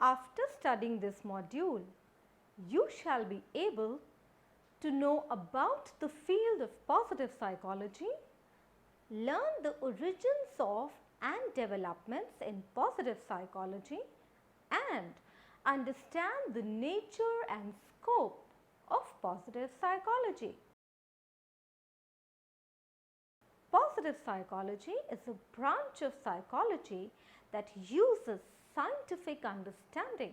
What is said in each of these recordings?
After studying this module, you shall be able to know about the field of positive psychology, learn the origins of and developments in positive psychology, and understand the nature and scope of positive psychology. Positive psychology is a branch of psychology that uses scientific understanding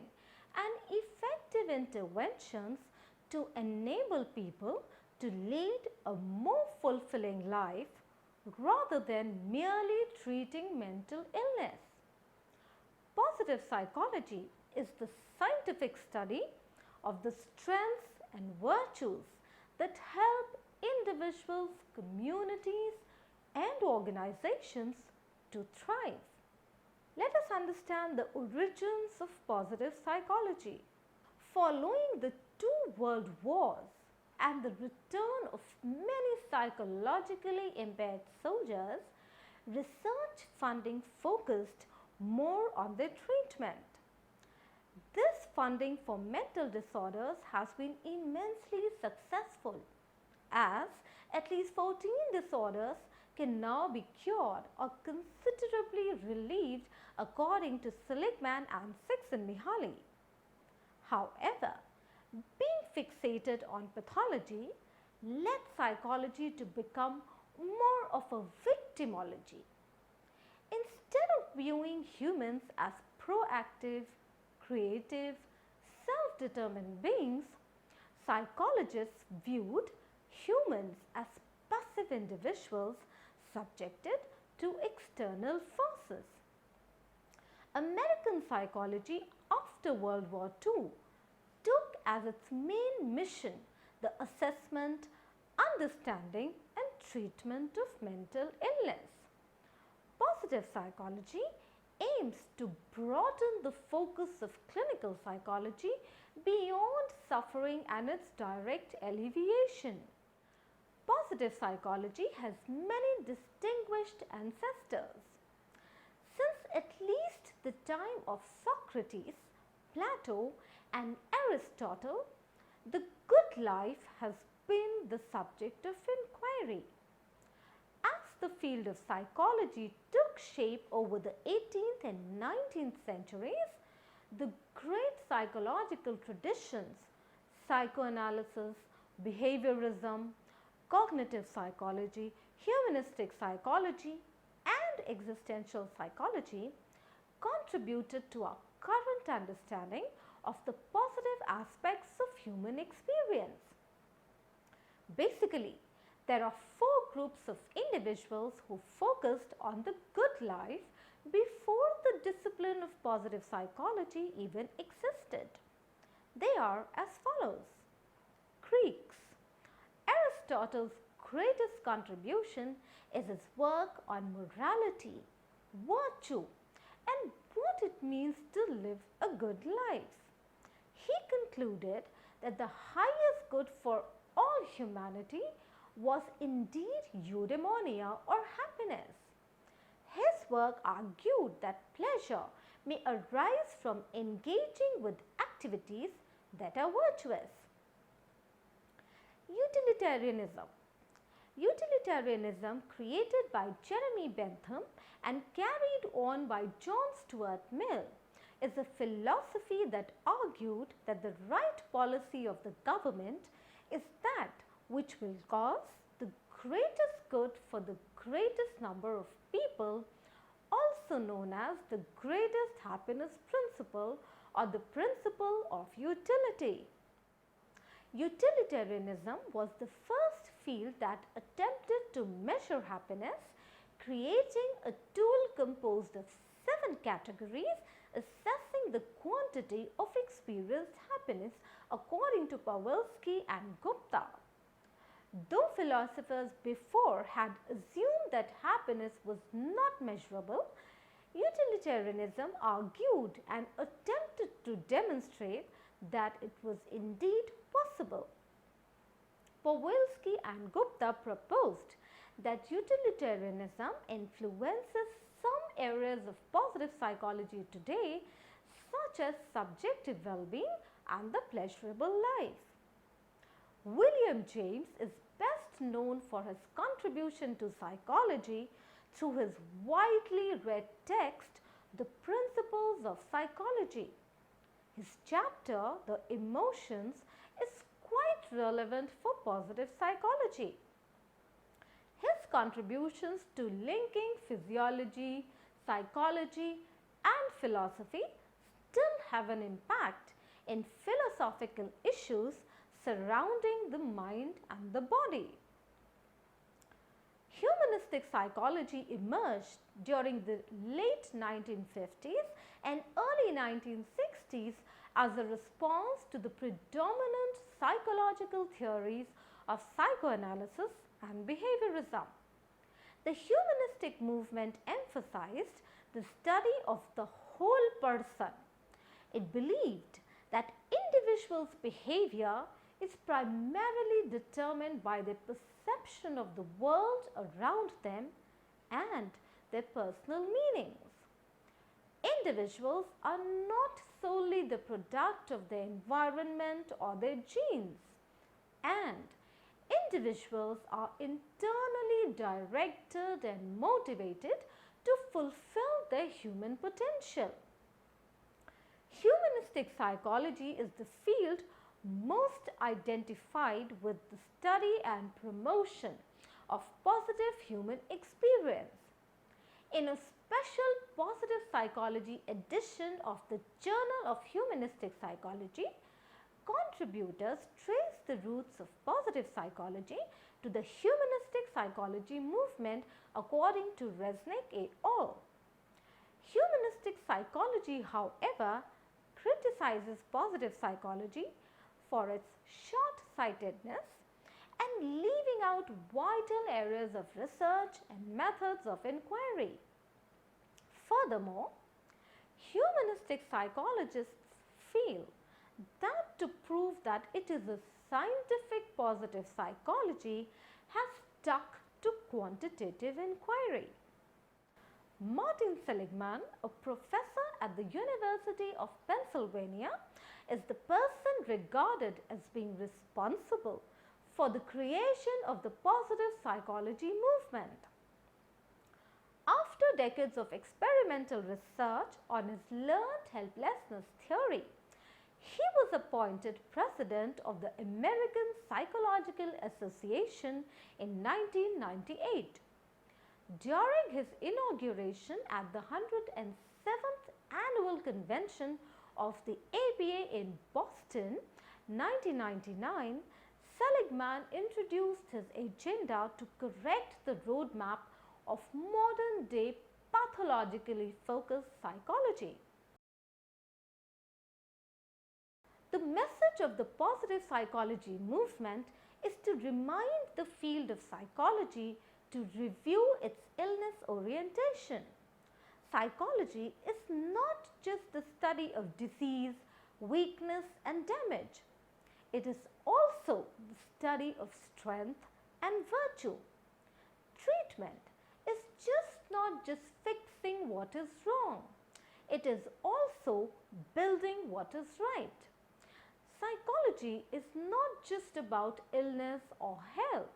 and effective interventions to enable people to lead a more fulfilling life rather than merely treating mental illness. Positive psychology is the scientific study of the strengths and virtues that help individuals, communities, and organizations to thrive. Let us understand the origins of positive psychology. Following the two world wars and the return of many psychologically impaired soldiers, research funding focused more on their treatment. This funding for mental disorders has been immensely successful, as at least 14 disorders can now be cured or considerably relieved according to Seligman and Csikszentmihalyi. However, being fixated on pathology led psychology to become more of a victimology. Instead of viewing humans as proactive, creative, self-determined beings, psychologists viewed humans as passive individuals subjected to external forces. American psychology after World War II took as its main mission the assessment, understanding, and treatment of mental illness. Positive psychology aims to broaden the focus of clinical psychology beyond suffering and its direct alleviation. Positive psychology has many distinguished ancestors. Since at least the time of Socrates, Plato, and Aristotle, the good life has been the subject of inquiry. As the field of psychology took shape over the 18th and 19th centuries, the great psychological traditions, psychoanalysis, behaviorism, cognitive psychology, humanistic psychology, and existential psychology contributed to our current understanding of the positive aspects of human experience. Basically, there are four groups of individuals who focused on the good life before the discipline of positive psychology even existed. They are as follows. Greeks. Aristotle's greatest contribution is his work on morality, virtue, and what it means to live a good life. He concluded that the highest good for all humanity was indeed eudaimonia or happiness. His work argued that pleasure may arise from engaging with activities that are virtuous. Utilitarianism. Utilitarianism, created by Jeremy Bentham and carried on by John Stuart Mill, is a philosophy that argued that the right policy of the government is that which will cause the greatest good for the greatest number of people, also known as the greatest happiness principle or the principle of utility. Utilitarianism was the first field that attempted to measure happiness, creating a tool composed of 7 categories assessing the quantity of experienced happiness according to Pawlowski and Gupta. Though philosophers before had assumed that happiness was not measurable, utilitarianism argued and attempted to demonstrate that it was indeed possible. Pawlowski and Gupta proposed that utilitarianism influences some areas of positive psychology today, such as subjective well-being and the pleasurable life. William James is best known for his contribution to psychology through his widely read text, The Principles of Psychology. His chapter, The Emotions, is quite relevant for positive psychology. His contributions to linking physiology, psychology, and philosophy still have an impact in philosophical issues surrounding the mind and the body. Humanistic psychology emerged during the late 1950s and early 1960s as a response to the predominant psychological theories of psychoanalysis and behaviorism. The humanistic movement emphasized the study of the whole person. It believed that individuals' behavior is primarily determined by their perception of the world around them and their personal meanings. Individuals are not solely the product of their environment or their genes, and individuals are internally directed and motivated to fulfill their human potential. Humanistic psychology is the field most identified with the study and promotion of positive human experience. In a special positive psychology edition of the Journal of Humanistic Psychology, contributors trace the roots of positive psychology to the humanistic psychology movement according to Resnick et al. Humanistic psychology, however, criticizes positive psychology for its short-sightedness and leaving out vital areas of research and methods of inquiry. Furthermore, humanistic psychologists feel that to prove that it is a scientific positive psychology has stuck to quantitative inquiry. Martin Seligman, a professor at the University of Pennsylvania, is the person regarded as being responsible for the creation of the positive psychology movement. After decades of experimental research on his learned helplessness theory, he was appointed president of the American Psychological Association in 1998. During his inauguration at the 107th Annual Convention of the APA in Boston, 1999, Seligman introduced his agenda to correct the roadmap of modern-day pathologically focused psychology. The message of the positive psychology movement is to remind the field of psychology to review its illness orientation. Psychology is not just the study of disease, weakness, and damage. It is also the study of strength and virtue. Treatment is not just fixing what is wrong. It is also building what is right. Psychology is not just about illness or health.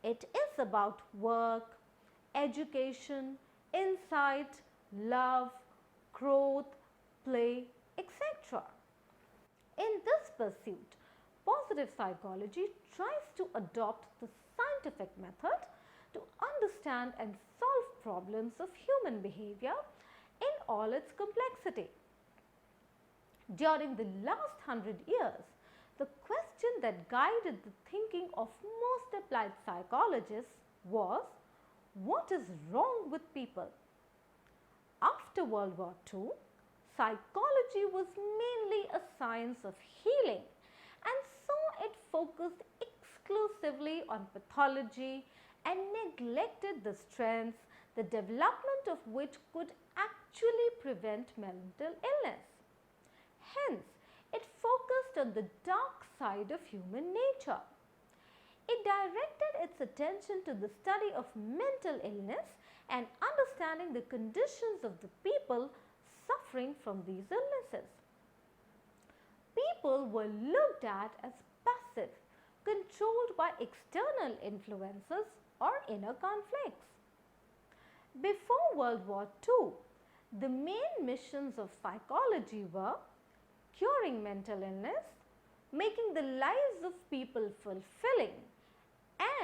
It is about work, education, insight, love, growth, play, etc. In this pursuit, positive psychology tries to adopt the scientific method to understand and solve problems of human behavior in all its complexity. During the last 100 years, the question that guided the thinking of most applied psychologists was, what is wrong with people? After World War II, psychology was mainly a science of healing, and so it focused exclusively on pathology and neglected the strengths, the development of which could actually prevent mental illness. Hence, it focused on the dark side of human nature. It directed its attention to the study of mental illness and understanding the conditions of the people suffering from these illnesses. People were looked at as passive, controlled by external influences or inner conflicts. Before World War II, the main missions of psychology were curing mental illness, making the lives of people fulfilling,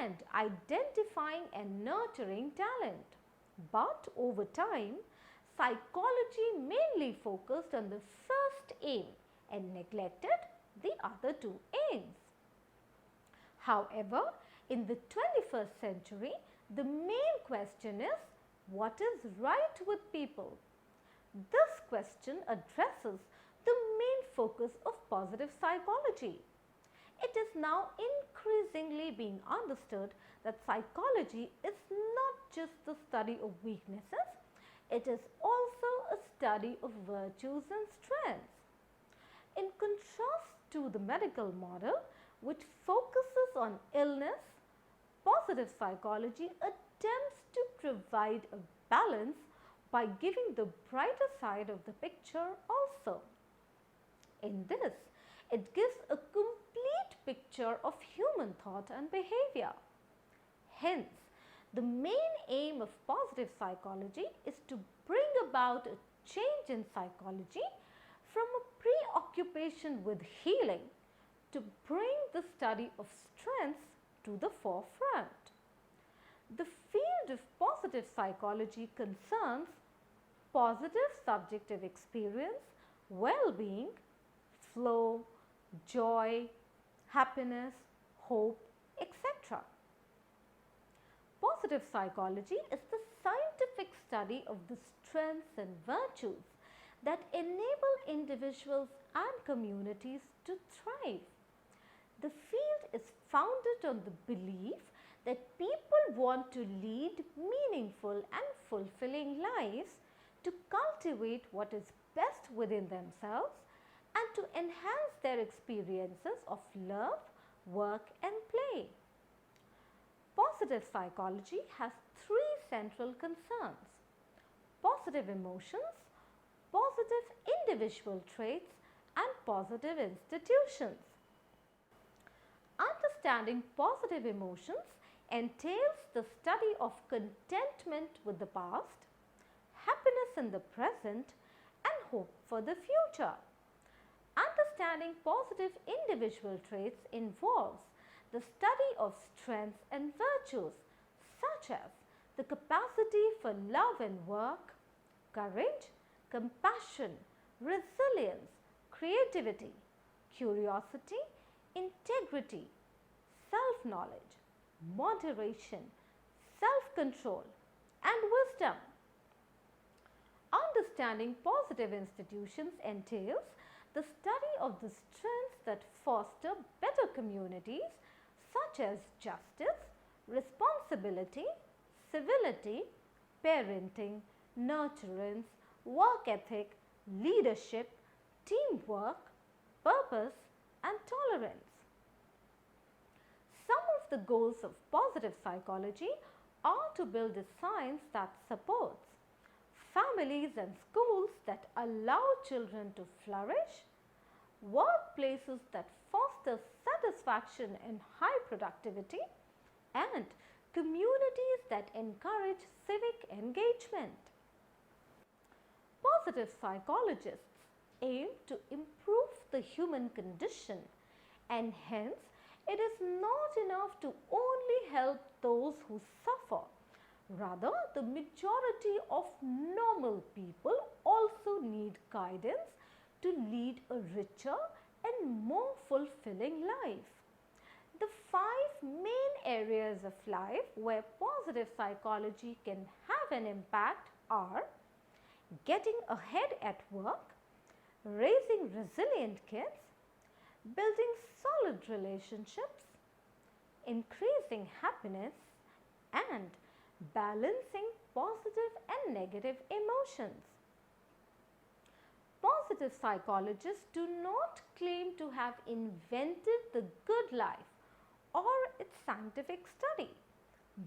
and identifying and nurturing talent. But over time, psychology mainly focused on the first aim and neglected the other two aims. However, in the 21st century, the main question is, what is right with people? This question addresses the main focus of positive psychology. It is now increasingly being understood that psychology is not just the study of weaknesses, it is also a study of virtues and strengths. In contrast to the medical model, which focuses on illness, positive psychology attempts to provide a balance by giving the brighter side of the picture also. In this, it gives a complete picture of human thought and behavior. Hence, the main aim of positive psychology is to bring about a change in psychology from a preoccupation with healing to bring the study of strengths to the forefront. The field of positive psychology concerns positive subjective experience, well-being, flow, joy, happiness, hope, etc. Positive psychology is the scientific study of the strengths and virtues that enable individuals and communities to thrive. The field is founded on the belief that people want to lead meaningful and fulfilling lives, to cultivate what is best within themselves, and to enhance their experiences of love, work and play. Positive psychology has three central concerns: positive emotions, positive individual traits and positive institutions. Understanding positive emotions entails the study of contentment with the past, happiness in the present and hope for the future. Understanding positive individual traits involves the study of strengths and virtues such as the capacity for love and work, courage, compassion, resilience, creativity, curiosity, integrity, self-knowledge, moderation, self-control and wisdom. Understanding positive institutions entails the study of the strengths that foster better communities such as justice, responsibility, civility, parenting, nurturance, work ethic, leadership, teamwork, purpose and tolerance. Some of the goals of positive psychology are to build a science that supports families and schools that allow children to flourish, workplaces that foster satisfaction and high productivity, and communities that encourage civic engagement. Positive psychologists aim to improve the human condition, and hence it is not enough to only help those who suffer. Rather, the majority of normal people also need guidance to lead a richer and more fulfilling life. The 5 main areas of life where positive psychology can have an impact are getting ahead at work, raising resilient kids, building solid relationships, increasing happiness, and balancing positive and negative emotions. Positive psychologists do not claim to have invented the good life or its scientific study,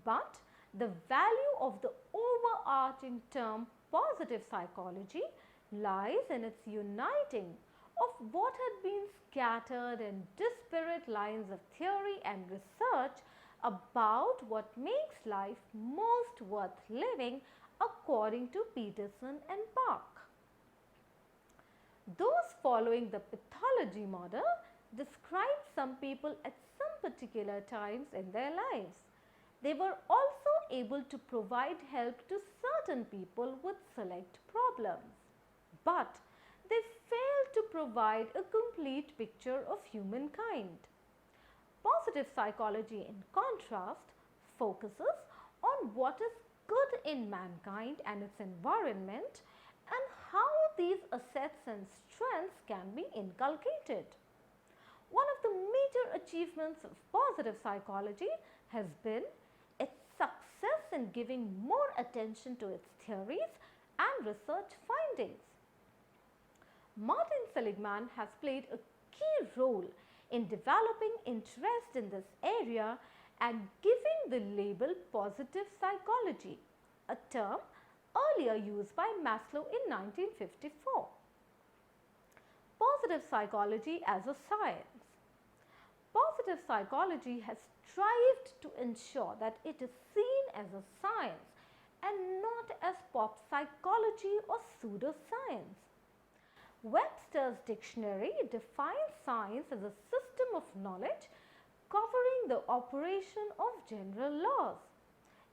but the value of the overarching term positive psychology lies in its uniting of what had been scattered and disparate lines of theory and research about what makes life most worth living according to Peterson and Bach. Those following the pathology model describe some people at some particular times in their lives. They were also able to provide help to certain people with select problems. But they failed to provide a complete picture of humankind. Positive psychology, in contrast, focuses on what is good in mankind and its environment and how these assets and strengths can be inculcated. One of the major achievements of positive psychology has been its success in giving more attention to its theories and research findings. Martin Seligman has played a key role in developing interest in this area and giving the label positive psychology, a term earlier used by Maslow in 1954. Positive psychology as a science. Positive psychology has strived to ensure that it is seen as a science and not as pop psychology or pseudoscience. Webster's dictionary defines science as a system of knowledge covering the operation of general laws.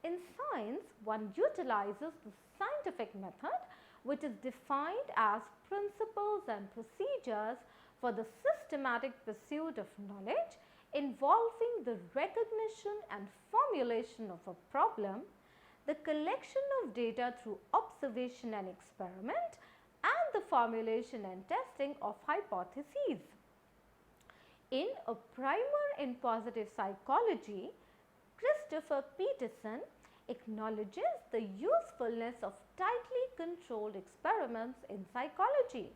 In science, one utilizes the scientific method, which is defined as principles and procedures for the systematic pursuit of knowledge involving the recognition and formulation of a problem, the collection of data through observation and experiment, and the formulation and testing of hypotheses. In a primer in positive psychology, Christopher Peterson acknowledges the usefulness of tightly controlled experiments in psychology.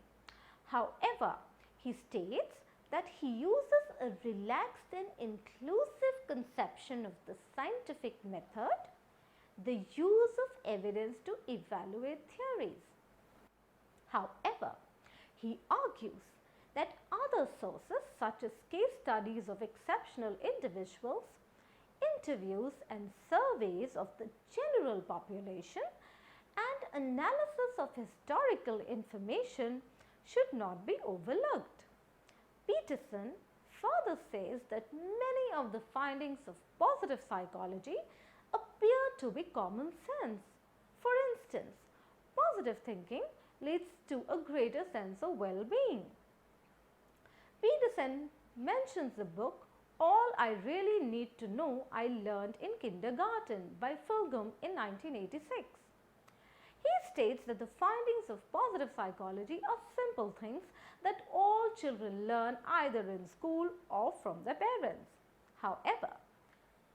However, he states that he uses a relaxed and inclusive conception of the scientific method, the use of evidence to evaluate theories. However, he argues that other sources such as case studies of exceptional individuals, interviews and surveys of the general population, and analysis of historical information should not be overlooked. Peterson further says that many of the findings of positive psychology appear to be common sense. For instance, positive thinking leads to a greater sense of well-being. Peterson mentions the book All I Really Need to Know I Learned in Kindergarten by Fulghum in 1986. He states that the findings of positive psychology are simple things that all children learn either in school or from their parents. However,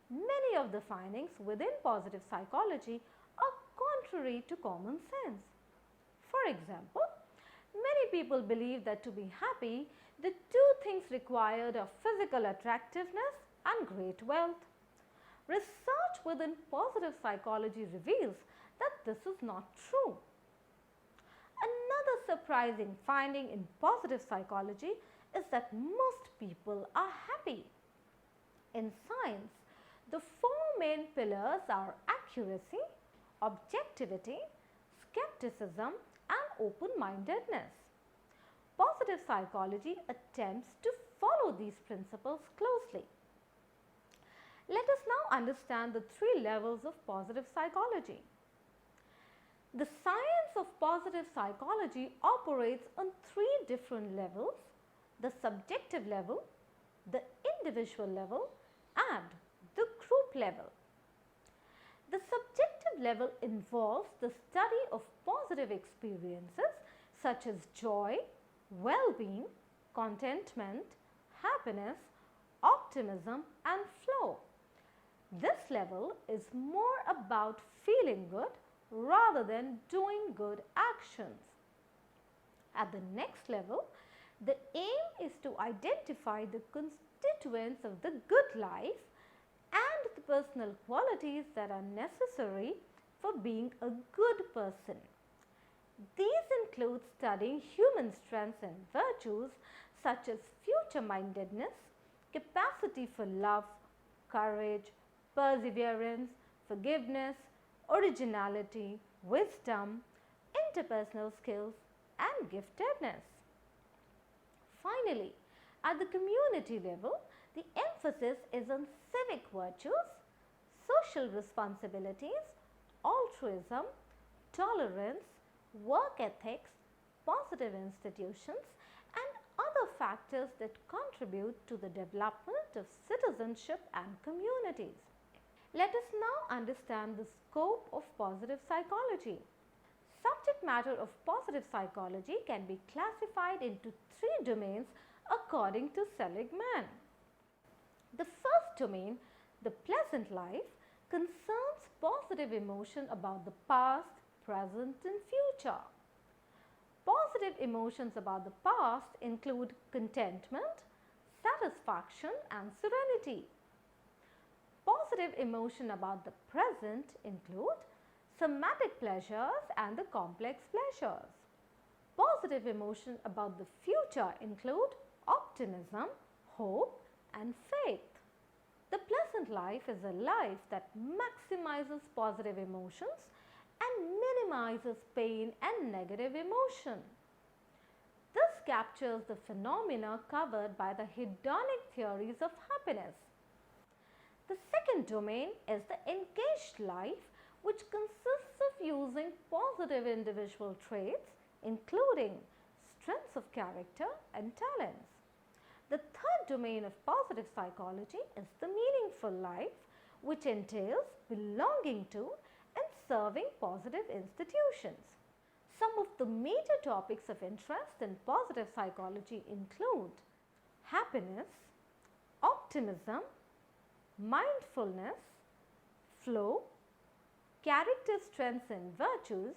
many of the findings within positive psychology are contrary to common sense. For example, many people believe that to be happy, the two things required are physical attractiveness and great wealth. Research within positive psychology reveals that this is not true. Another surprising finding in positive psychology is that most people are happy. In science, the four main pillars are accuracy, objectivity, skepticism, and open-mindedness. Positive psychology attempts to follow these principles closely. Let us now understand the three levels of positive psychology. The science of positive psychology operates on three different levels: the subjective level, the individual level, and the group level. The subjective level involves the study of positive experiences such as joy, well-being, contentment, happiness, optimism, and flow. This level is more about feeling good rather than doing good actions. At the next level, the aim is to identify the constituents of the good life and the personal qualities that are necessary for being a good person. These include studying human strengths and virtues such as future-mindedness, capacity for love, courage, perseverance, forgiveness, originality, wisdom, interpersonal skills, and giftedness. Finally, at the community level, the emphasis is on civic virtues, social responsibilities, altruism, tolerance, work ethics, positive institutions, and other factors that contribute to the development of citizenship and communities. Let us now understand the scope of positive psychology. Subject matter of positive psychology can be classified into three domains according to Seligman. The first domain, the pleasant life, concerns positive emotion about the past, present and future. Positive emotions about the past include contentment, satisfaction and serenity. Positive emotion about the present include somatic pleasures and the complex pleasures. Positive emotion about the future include optimism, hope and faith. The pleasant life is a life that maximizes positive emotions and minimizes pain and negative emotion. This captures the phenomena covered by the hedonic theories of happiness. The second domain is the engaged life, which consists of using positive individual traits including strengths of character and talents. The third domain of positive psychology is the meaningful life, which entails belonging to and serving positive institutions. Some of the major topics of interest in positive psychology include happiness, optimism, mindfulness, flow, character strengths and virtues,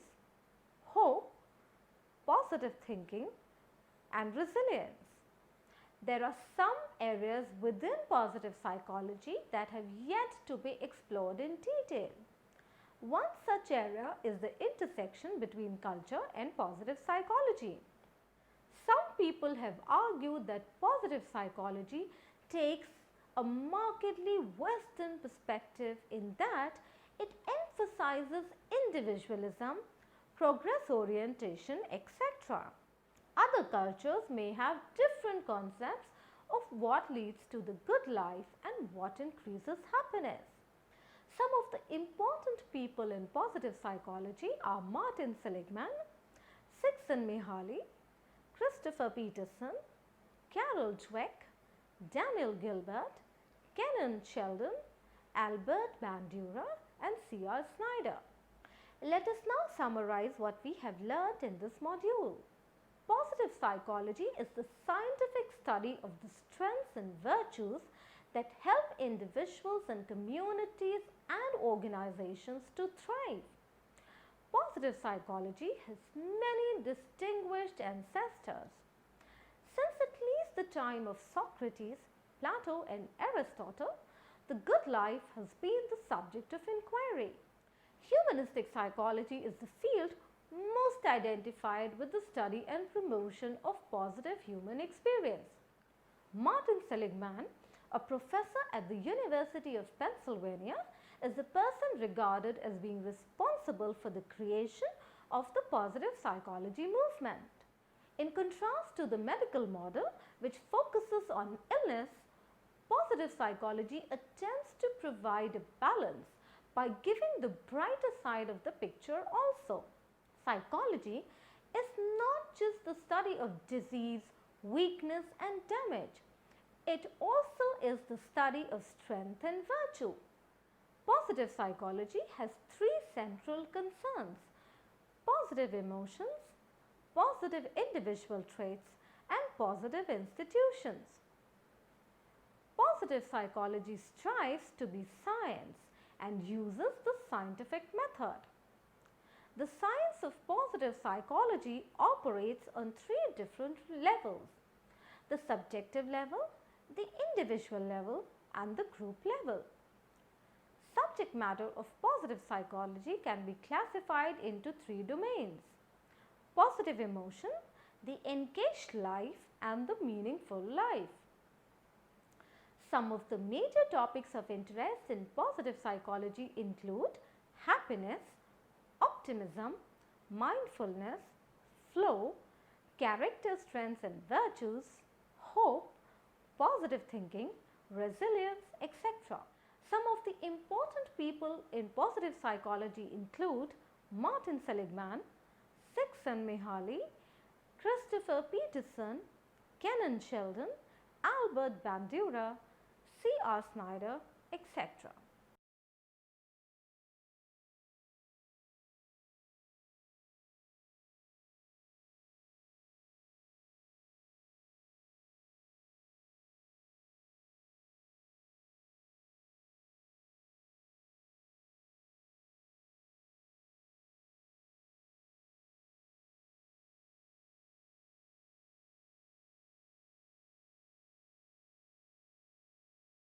hope, positive thinking and resilience. There are some areas within positive psychology that have yet to be explored in detail. One such area is the intersection between culture and positive psychology. Some people have argued that positive psychology takes a markedly Western perspective in that it emphasizes individualism, progress orientation, etc. Other cultures may have different concepts of what leads to the good life and what increases happiness. Some of the important people in positive psychology are Martin Seligman, Csikszentmihalyi, Christopher Peterson, Carol Dweck, Daniel Gilbert, Kenan Sheldon, Albert Bandura and C.R. Snyder. Let us now summarize what we have learnt in this module. Positive psychology is the scientific study of the strengths and virtues that help individuals and communities and organizations to thrive. Positive psychology has many distinguished ancestors. Since at least the time of Socrates, Plato and Aristotle, the good life has been the subject of inquiry. Humanistic psychology is the field most identified with the study and promotion of positive human experience. Martin Seligman, a professor at the University of Pennsylvania, is the person regarded as being responsible for the creation of the positive psychology movement. In contrast to the medical model, which focuses on illness, positive psychology attempts to provide a balance by giving the brighter side of the picture also. Psychology is not just the study of disease, weakness and damage. It also is the study of strength and virtue. Positive psychology has three central concerns: positive emotions, positive individual traits and positive institutions. Positive psychology strives to be science and uses the scientific method. The science of positive psychology operates on three different levels: the subjective level, the individual level and the group level. Subject matter of positive psychology can be classified into three domains: positive emotion, the engaged life and the meaningful life. Some of the major topics of interest in positive psychology include happiness, optimism, mindfulness, flow, character strengths and virtues, hope, positive thinking, resilience, etc. Some of the important people in positive psychology include Martin Seligman, Csikszentmihalyi, Christopher Peterson, Kenan Sheldon, Albert Bandura, C.R. Snyder, etc.